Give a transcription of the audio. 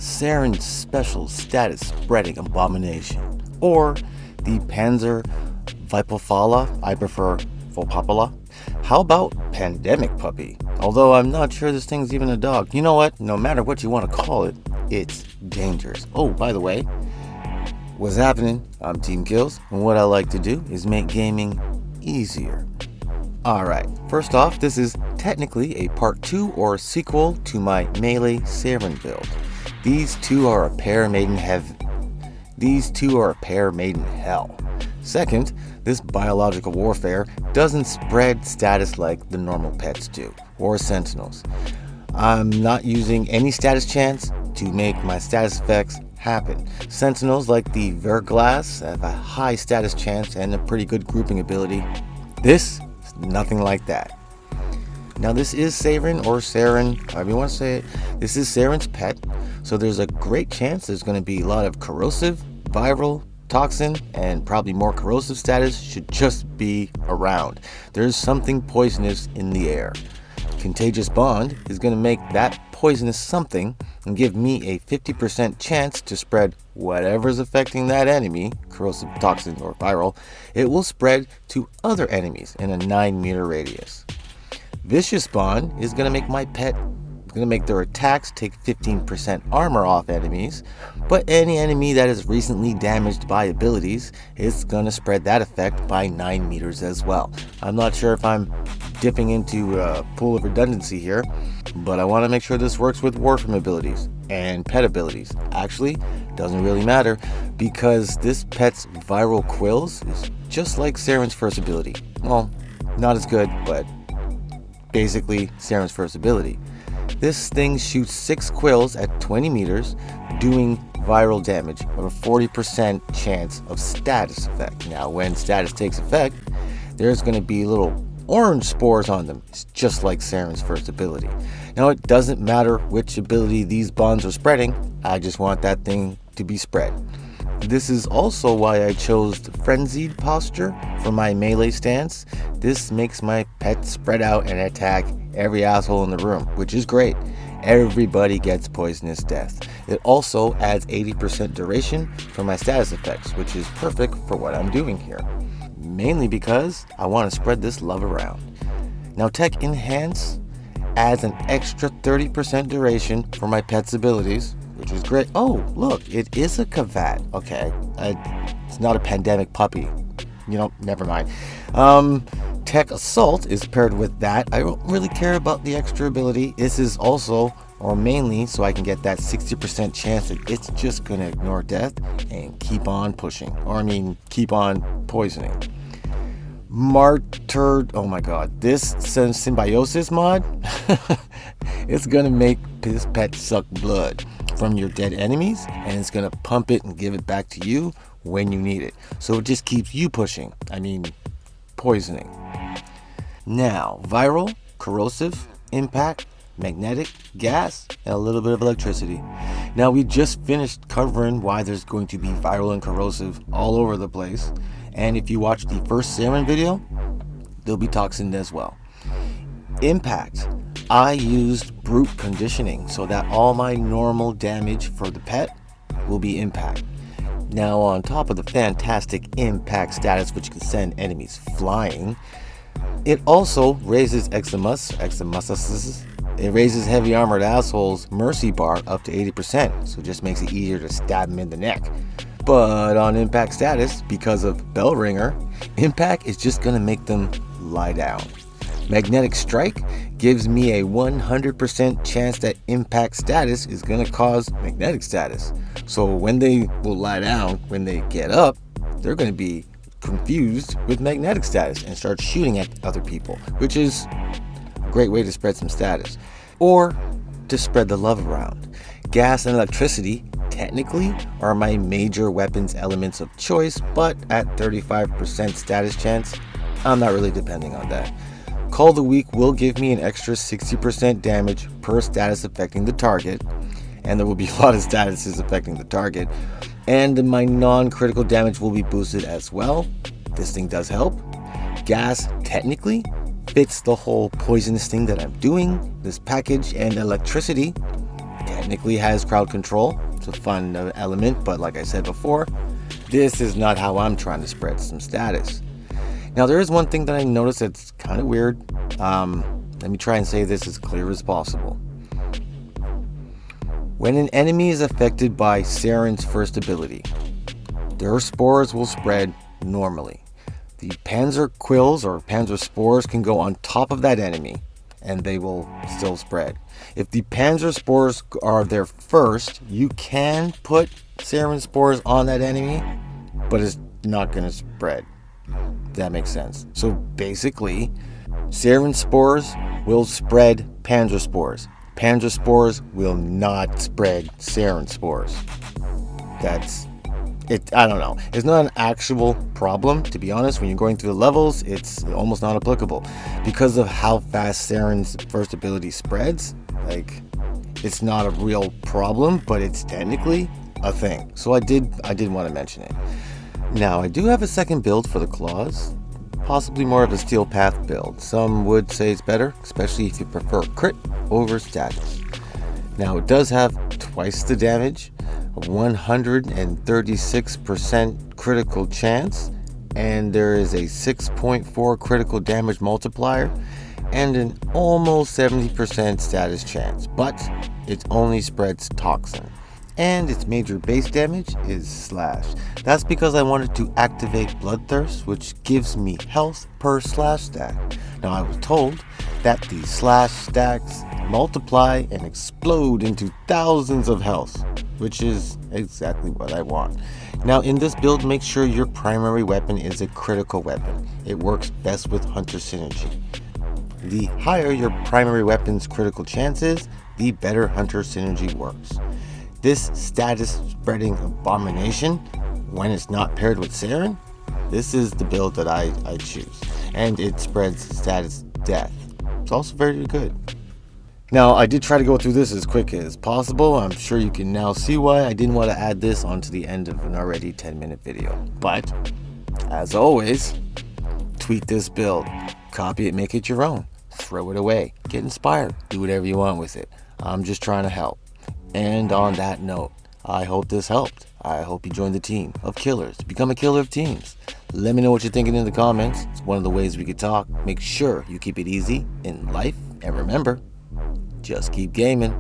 Saryn's special status spreading abomination, or the Panzer Vulpaphyla. I prefer Vulpaphyla. How about Pandemic Puppy? Although I'm not sure this thing's even a dog. You know what? No matter what you want to call it, it's dangerous. Oh, by the way, what's happening? I'm Team Kills, and what I like to do is make gaming easier. Alright, first off, this is technically a part 2 or sequel to my melee Saryn build. These two are a pair made in hell. Second, this biological warfare doesn't spread status like the normal pets do, or sentinels. I'm not using any status chance to make my status effects happen. Sentinels like the Verglass have a high status chance and a pretty good grouping ability. This is nothing like that. Now this is Saryn, or Saryn, however you want to say it. This is Saryn's pet, so there's a great chance there's going to be a lot of corrosive, viral, toxin, and probably more corrosive status should just be around. There's something poisonous in the air. Contagious Bond is going to make that poisonous something and give me a 50% chance to spread whatever's affecting that enemy, corrosive, toxin, or viral. It will spread to other enemies in a 9-meter radius. Vicious Bond is going to make my pet their attacks take 15% armor off enemies, but any enemy that is recently damaged by abilities is going to spread that effect by 9 meters as well. I'm not sure if I'm dipping into a pool of redundancy here, but I want to make sure this works with Warframe abilities and pet abilities. Actually, doesn't really matter, because this pet's viral quills is just like Saryn's first ability. Well, not as good, but basically Saryn's first ability. This thing shoots 6 quills at 20 meters, doing viral damage with a 40% chance of status effect. Now, when status takes effect, there's going to be little orange spores on them. It's just like Saryn's first ability. Now, it doesn't matter which ability these bonds are spreading, I just want that thing to be spread. This is also why I chose the frenzied posture for my melee stance. This makes my pet spread out and attack every asshole in the room, which is great. Everybody gets poisonous death. It also adds 80% duration for my status effects, which is perfect for what I'm doing here. Mainly because I want to spread this love around. Now, Tech Enhance adds an extra 30% duration for my pet's abilities, which is great. Oh, look, it is a Kavat. Okay, it's not a pandemic puppy. Never mind. Tech Assault is paired with that. I don't really care about the extra ability. This is also, or mainly, so I can get that 60% chance that it's just going to ignore death and keep on pushing. Keep on poisoning. Martyred, oh my god, this symbiosis mod, it's going to make this pet suck blood from your dead enemies, and it's going to pump it and give it back to you when you need it. So it just keeps you pushing, poisoning. Now, viral, corrosive, impact, magnetic, gas, and a little bit of electricity. Now, we just finished covering why there's going to be viral and corrosive all over the place. And if you watch the first Saryn video, there'll be toxin as well. Impact. I used brute conditioning so that all my normal damage for the pet will be impact. Now, on top of the fantastic impact status, which can send enemies flying, it also raises Eximus. It raises heavy armored assholes mercy bar up to 80%, so it just makes it easier to stab them in the neck. But on impact status, because of Bell Ringer, impact is just going to make them lie down. Magnetic Strike gives me a 100% chance that impact status is going to cause magnetic status. So when they will lie down, when they get up, they're going to be confused with magnetic status and start shooting at other people, which is a great way to spread some status. Or to spread the love around. Gas and electricity technically are my major weapons elements of choice, but at 35% status chance, I'm not really depending on that. Call of the Week will give me an extra 60% damage per status affecting the target, and there will be a lot of statuses affecting the target, and my non-critical damage will be boosted as well. This thing does help. Gas technically fits the whole poisonous thing that I'm doing, this package, and electricity technically has crowd control. It's a fun element, but like I said before, this is not how I'm trying to spread some status. Now, there is one thing that I noticed that's kind of weird. Let me try and say this as clear as possible. When an enemy is affected by Saryn's first ability, their spores will spread normally. The panzer quills or panzer spores can go on top of that enemy and they will still spread. If the panzer spores are there first, you can put Saryn spores on that enemy, but it's not going to spread. That makes sense. So basically, Saryn spores will spread panzer spores. Panzer spores will not spread Saryn spores. That's it. I don't know. It's not an actual problem, to be honest. When you're going through the levels, it's almost not applicable because of how fast Saryn's first ability spreads. Like, it's not a real problem, but it's technically a thing. So I did want to mention it. Now, I do have a second build for the claws, possibly more of a steel path build. Some would say it's better, especially if you prefer crit over status. Now, it does have twice the damage, a 136% critical chance, and there is a 6.4 critical damage multiplier, and an almost 70% status chance, but it only spreads toxin. And its major base damage is slash. That's because I wanted to activate Bloodthirst, which gives me health per slash stack. Now, I was told that the slash stacks multiply and explode into thousands of health, which is exactly what I want. Now, in this build, make sure your primary weapon is a critical weapon. It works best with Hunter Synergy. The higher your primary weapon's critical chance is, the better Hunter Synergy works. This status spreading abomination, when it's not paired with Saryn, this is the build that I choose. And it spreads status death. It's also very good. Now, I did try to go through this as quick as possible. I'm sure you can now see why I didn't want to add this onto the end of an already 10-minute video. But, as always, tweet this build. Copy it, make it your own. Throw it away. Get inspired. Do whatever you want with it. I'm just trying to help. And on that note, I hope this helped. I hope you join the team of killers to become a killer of teams. Let me know what you're thinking in the comments. It's one of the ways we could talk. Make sure you keep it easy in life. And remember, just keep gaming.